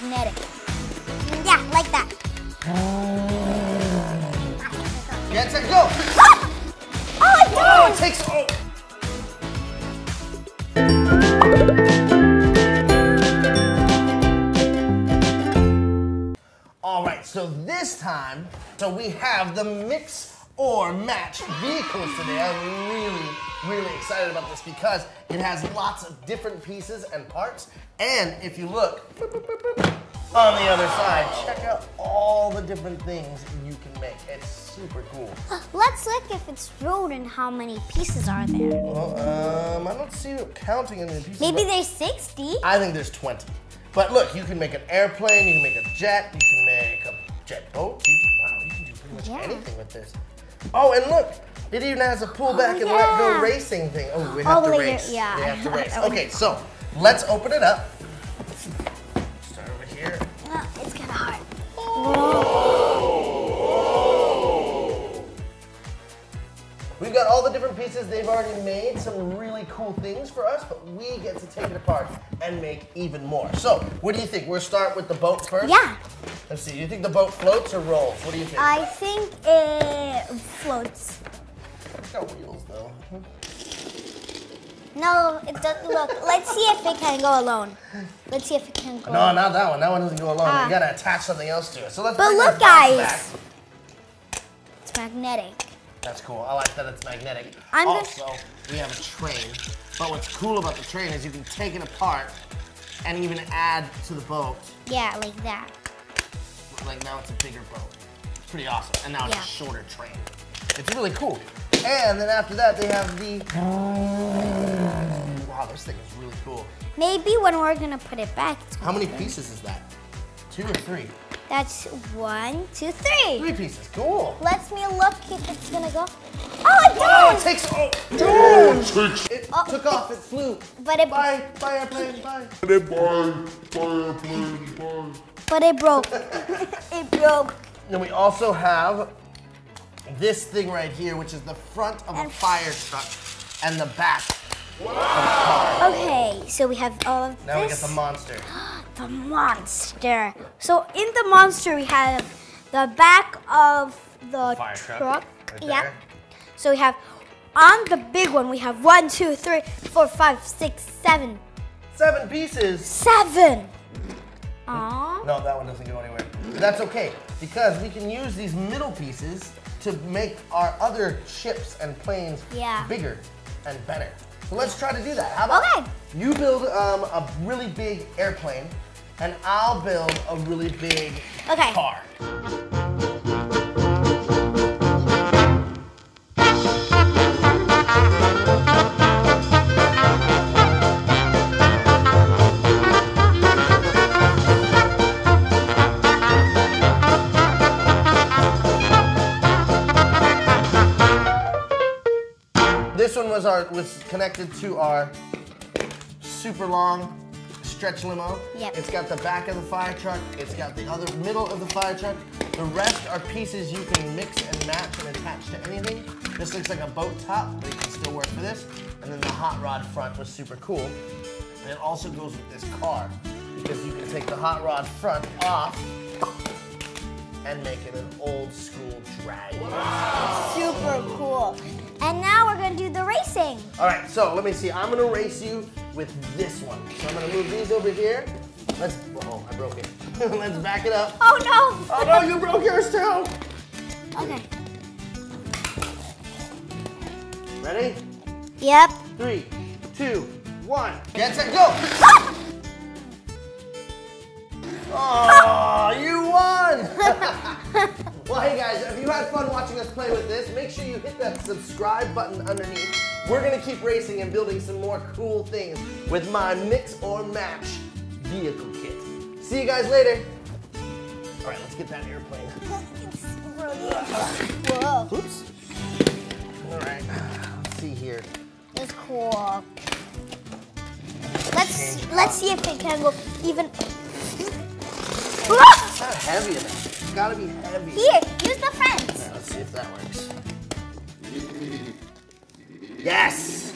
magnetic. Yeah, like that. Get set, go! Oh, it takes. All right, so this time, we have the mix or match vehicles today. I'm really excited about this because it has lots of different pieces and parts. And if you look on the other side, check out all the different things you can make. It's super cool. Let's look if it's rolled and how many pieces are there. Well, I don't see you counting any pieces. Maybe there's 60. I think there's 20. But look, you can make an airplane, you can make a jet, you can make a jet boat. Wow, you can do pretty much anything with this. Oh, and look, it even has a pull back and let go racing thing. Oh, we have to race. Yeah. We have to race. Okay, so let's open it up. Start over here. It's kind of hard. We've got all the different pieces. They've already made some really cool things for us, but we get to take it apart and make even more. So, what do you think? We'll start with the boat first? Yeah. Let's see, do you think the boat floats or rolls? What do you think? I think it floats. It's got wheels though. No, it doesn't. Look, let's see if it can go alone. Let's see if it can go. No, not that one. That one doesn't go alone. You gotta attach something else to it. So let's. But bring look, our box guys. back. It's magnetic. That's cool. I like that it's magnetic. I'm also, we have a train. But what's cool about the train is you can take it apart and even add to the boat. Yeah, like that. Like now it's a bigger boat. It's pretty awesome. And now it's a Yeah. shorter train. It's really cool. And then after that, they have the. Wow, this thing is really cool. Maybe when we're gonna put it back. It's How many pieces is that? 2 or 3? That's 1, 2, 3. 3 pieces. Cool. Let me look if it's gonna go. Oh, it Oh, it goes! takes. It took off. It flew. But it, Bye, airplane. Bye. but it broke. It broke. Then we also have this thing right here, which is the front of a fire truck and the back of a car. Okay, so we have all of Now we this. get the monster. The monster. So in the monster we have the back of the Fire truck. Right Yeah. there. So we have on the big one we have 1, 2, 3, 4, 5, 6, 7. 7 pieces. 7. Aww. No, that one doesn't go anywhere. But that's okay, because we can use these middle pieces to make our other ships and planes bigger and better. So let's try to do that. How about you build a really big airplane, and I'll build a really big car. This one was connected to our super long stretch limo. Yep. It's got the back of the fire truck. It's got the other middle of the fire truck. The rest are pieces you can mix and match and attach to anything. This looks like a boat top, but it can still work for this. And then the hot rod front was super cool. And it also goes with this car because you can take the hot rod front off and make it an old school drag. Super cool. And now we're gonna do the racing. All right, so let me see. I'm gonna race you with this one. So I'm gonna move these over here. Oh, I broke it. Let's back it up. Oh no! Oh no, you broke yours too. Okay. Ready? Yep. 3, 2, 1. Get set, go! Oh, you won! Well, hey guys, if you had fun watching us play with this, make sure you hit that subscribe button underneath. We're gonna keep racing and building some more cool things with my mix or match vehicle kit. See you guys later. All right, let's get that airplane. Whoa. Oops. All right, let's see here. It's cool. Let's see if it can go even. It's not heavy enough. It's gotta be heavy. Here, use the fence. Right, let's see if that works. Yes!